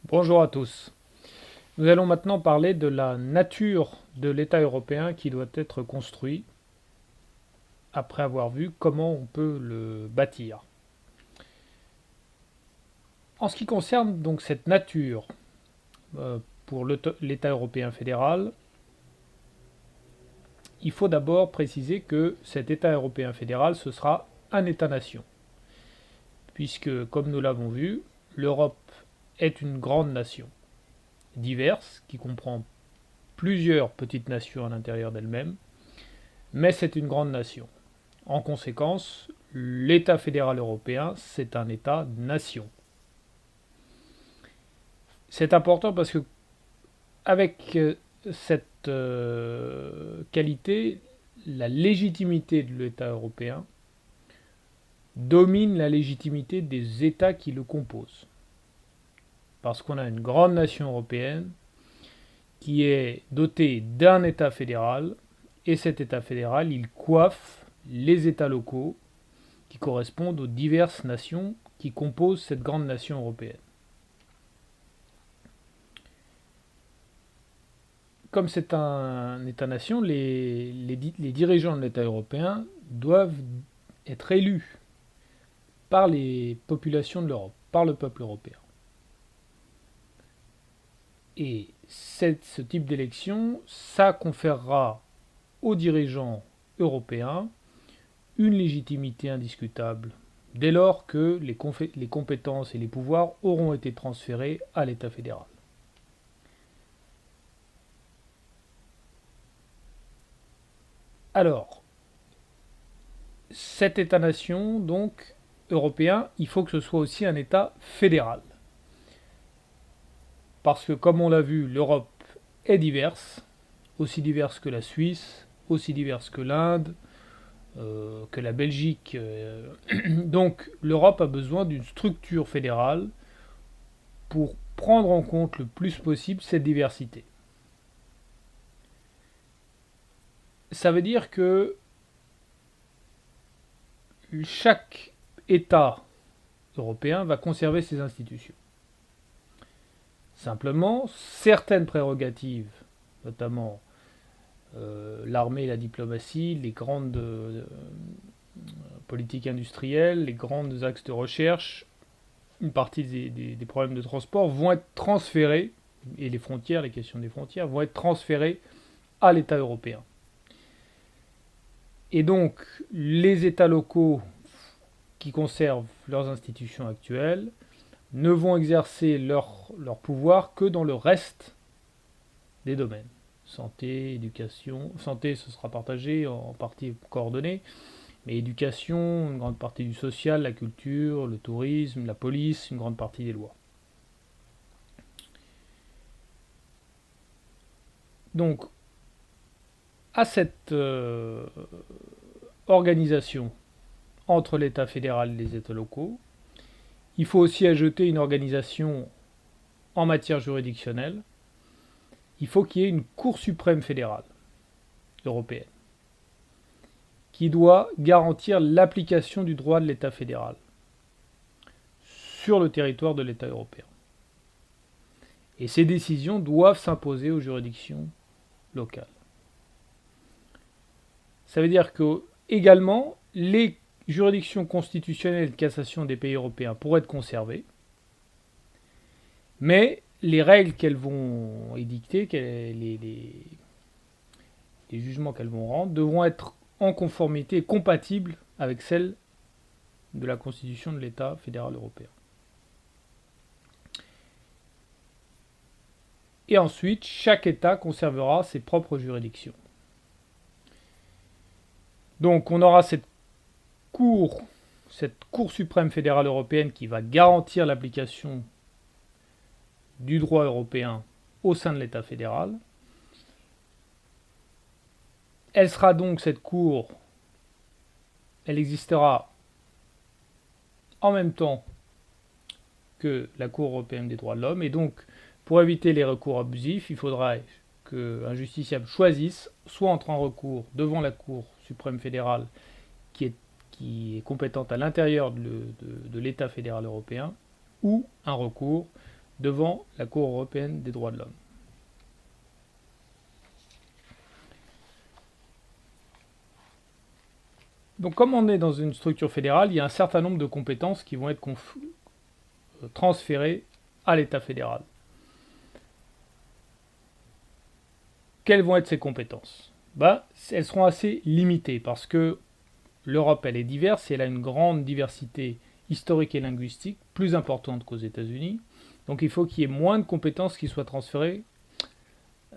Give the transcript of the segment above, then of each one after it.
Bonjour à tous. Nous allons maintenant parler de la nature de l'État européen qui doit être construit après avoir vu comment on peut le bâtir. En ce qui concerne donc cette nature pour l'État européen fédéral, il faut d'abord préciser que cet État européen fédéral, ce sera un État-nation. Puisque, comme nous l'avons vu, l'Europe est une grande nation, diverse, qui comprend plusieurs petites nations à l'intérieur d'elle-même, mais c'est une grande nation. En conséquence, l'État fédéral européen, c'est un État-nation. C'est important parce que avec cette qualité, la légitimité de l'État européen domine la légitimité des États qui le composent. Parce qu'on a une grande nation européenne qui est dotée d'un État fédéral, et cet État fédéral, il coiffe les États locaux qui correspondent aux diverses nations qui composent cette grande nation européenne. Comme c'est un État-nation, les dirigeants de l'État européen doivent être élus par les populations de l'Europe, par le peuple européen. Et ce type d'élection, ça conférera aux dirigeants européens une légitimité indiscutable, dès lors que les compétences et les pouvoirs auront été transférés à l'État fédéral. Alors, cet État-nation, donc, européen, il faut que ce soit aussi un État fédéral. Parce que, comme on l'a vu, l'Europe est diverse, aussi diverse que la Suisse, aussi diverse que l'Inde, que la Belgique. Donc, l'Europe a besoin d'une structure fédérale pour prendre en compte le plus possible cette diversité. Ça veut dire que chaque État européen va conserver ses institutions. Simplement, certaines prérogatives, notamment l'armée et la diplomatie, les grandes politiques industrielles, les grands axes de recherche, une partie des problèmes de transport vont être transférés, et les frontières, les questions des frontières, vont être transférées à l'État européen. Et donc, les États locaux qui conservent leurs institutions actuelles ne vont exercer leur pouvoir que dans le reste des domaines. Santé, éducation. Santé, ce sera partagé, en partie coordonné. Mais éducation, une grande partie du social, la culture, le tourisme, la police, une grande partie des lois. Donc, à cette organisation entre l'État fédéral et les États locaux, il faut aussi ajouter une organisation en matière juridictionnelle. Il faut qu'il y ait une Cour suprême fédérale européenne qui doit garantir l'application du droit de l'État fédéral sur le territoire de l'État européen. Et ces décisions doivent s'imposer aux juridictions locales. Ça veut dire que, également, les juridictions constitutionnelles de cassation des pays européens pourraient être conservées, mais les règles qu'elles vont édicter, les jugements qu'elles vont rendre, devront être en conformité et compatibles avec celles de la Constitution de l'État fédéral européen. Et ensuite, chaque État conservera ses propres juridictions. Donc on aura cette Cour suprême fédérale européenne qui va garantir l'application du droit européen au sein de l'État fédéral. Elle sera donc, cette Cour, elle existera en même temps que la Cour européenne des droits de l'homme, et donc pour éviter les recours abusifs, il faudra qu'un justiciable choisisse soit entre un recours devant la Cour suprême fédérale qui est compétente à l'intérieur de l'État fédéral européen, ou un recours devant la Cour européenne des droits de l'homme. Donc comme on est dans une structure fédérale, il y a un certain nombre de compétences qui vont être transférées à l'État fédéral. Quelles vont être ces compétences? Elles seront assez limitées parce que l'Europe, elle est diverse et elle a une grande diversité historique et linguistique, plus importante qu'aux États-Unis. Donc il faut qu'il y ait moins de compétences qui soient transférées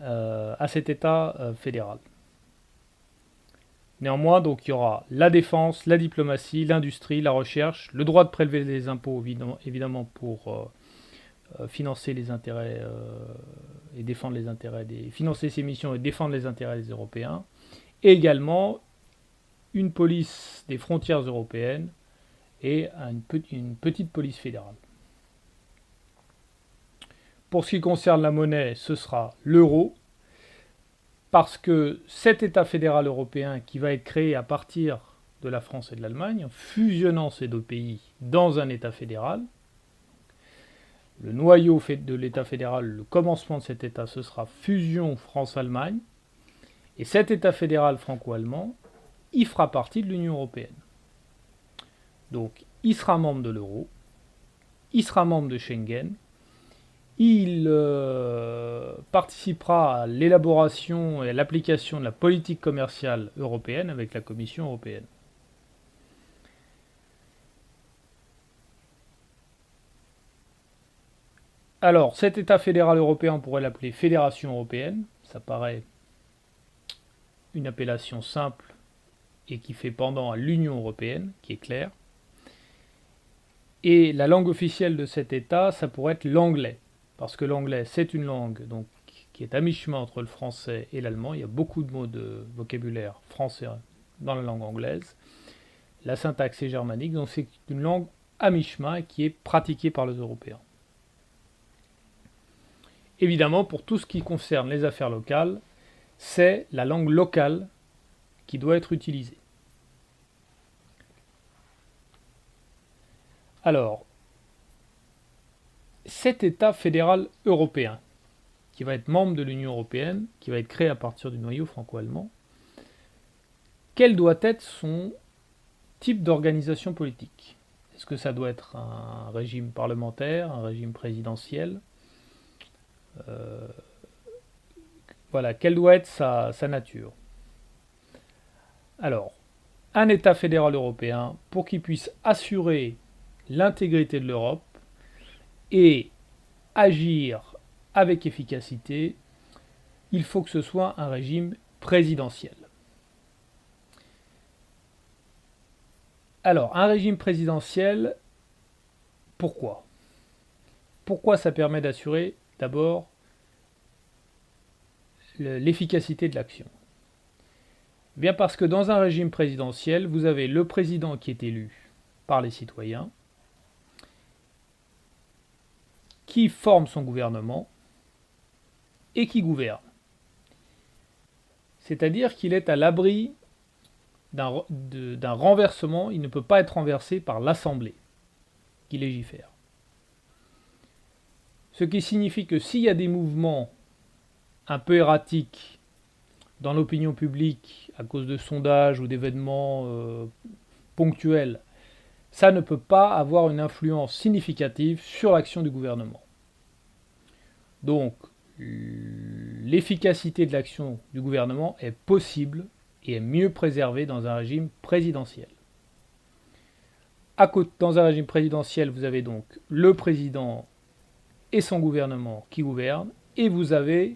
à cet État fédéral. Néanmoins, donc, il y aura la défense, la diplomatie, l'industrie, la recherche, le droit de prélever les impôts, évidemment, pour financer les intérêts et défendre les intérêts financer ses missions et défendre les intérêts des Européens, et également une police des frontières européennes et une petite police fédérale. Pour ce qui concerne la monnaie, ce sera l'euro, parce que cet État fédéral européen qui va être créé à partir de la France et de l'Allemagne, en fusionnant ces deux pays dans un État fédéral, le noyau de l'État fédéral, le commencement de cet État, ce sera fusion France-Allemagne, et cet État fédéral franco-allemand, il fera partie de l'Union européenne. Donc, il sera membre de l'euro, il sera membre de Schengen, il participera à l'élaboration et à l'application de la politique commerciale européenne avec la Commission européenne. Alors, cet État fédéral européen, on pourrait l'appeler Fédération européenne. Ça paraît une appellation simple et qui fait pendant à l'Union européenne, qui est claire. Et la langue officielle de cet État, ça pourrait être l'anglais. Parce que l'anglais, c'est une langue donc, qui est à mi-chemin entre le français et l'allemand. Il y a beaucoup de mots de vocabulaire français dans la langue anglaise. La syntaxe est germanique, donc c'est une langue à mi-chemin qui est pratiquée par les Européens. Évidemment, pour tout ce qui concerne les affaires locales, c'est la langue locale qui doit être utilisée. Alors, cet État fédéral européen, qui va être membre de l'Union européenne, qui va être créé à partir du noyau franco-allemand, quel doit être son type d'organisation politique? Est-ce que ça doit être un régime parlementaire, un régime présidentiel? Voilà, quelle doit être sa nature? Alors, un État fédéral européen, pour qu'il puisse assurer l'intégrité de l'Europe et agir avec efficacité, il faut que ce soit un régime présidentiel. Alors, un régime présidentiel, pourquoi? Pourquoi ça permet d'assurer d'abord l'efficacité de l'action? Bien parce que dans un régime présidentiel, vous avez le président qui est élu par les citoyens, qui forme son gouvernement et qui gouverne. C'est-à-dire qu'il est à l'abri d'un renversement, il ne peut pas être renversé par l'Assemblée qui légifère. Ce qui signifie que s'il y a des mouvements un peu erratiques dans l'opinion publique à cause de sondages ou d'événements ponctuels, ça ne peut pas avoir une influence significative sur l'action du gouvernement. Donc, l'efficacité de l'action du gouvernement est possible et est mieux préservée dans un régime présidentiel. Dans un régime présidentiel, vous avez donc le président et son gouvernement qui gouvernent, et vous avez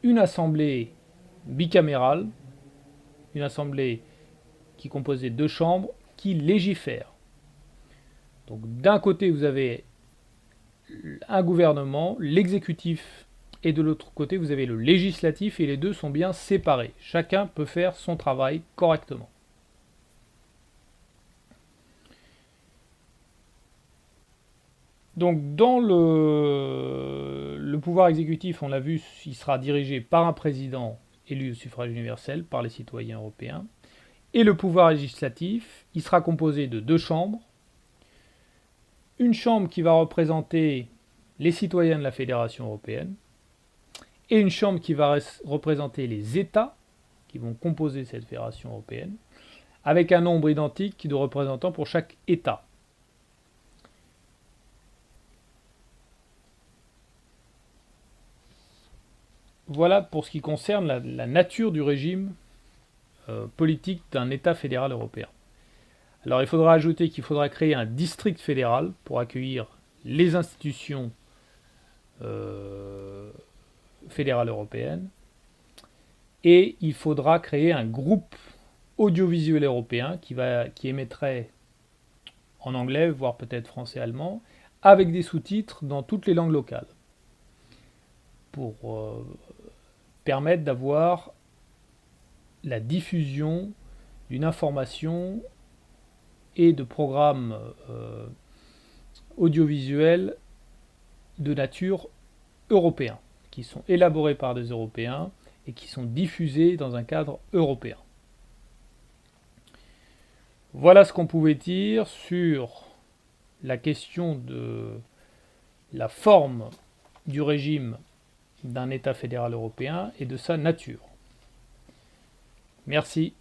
une assemblée bicamérale, une assemblée qui est composée de 2 chambres, qui légifère. Donc d'un côté, vous avez un gouvernement, l'exécutif, et de l'autre côté, vous avez le législatif, et les deux sont bien séparés. Chacun peut faire son travail correctement. Donc dans le pouvoir exécutif, on l'a vu, il sera dirigé par un président élu au suffrage universel par les citoyens européens. Et le pouvoir législatif, il sera composé de 2 chambres, une chambre qui va représenter les citoyens de la Fédération européenne et une chambre qui va représenter les États qui vont composer cette Fédération européenne, avec un nombre identique de représentants pour chaque État. Voilà pour ce qui concerne la nature du régime politique d'un État fédéral européen. Alors il faudra ajouter qu'il faudra créer un district fédéral pour accueillir les institutions fédérales européennes, et il faudra créer un groupe audiovisuel européen qui émettrait en anglais, voire peut-être français-allemand, avec des sous-titres dans toutes les langues locales, pour permettre d'avoir la diffusion d'une information et de programmes audiovisuels de nature européen, qui sont élaborés par des Européens et qui sont diffusés dans un cadre européen. Voilà ce qu'on pouvait dire sur la question de la forme du régime d'un État fédéral européen et de sa nature. Merci.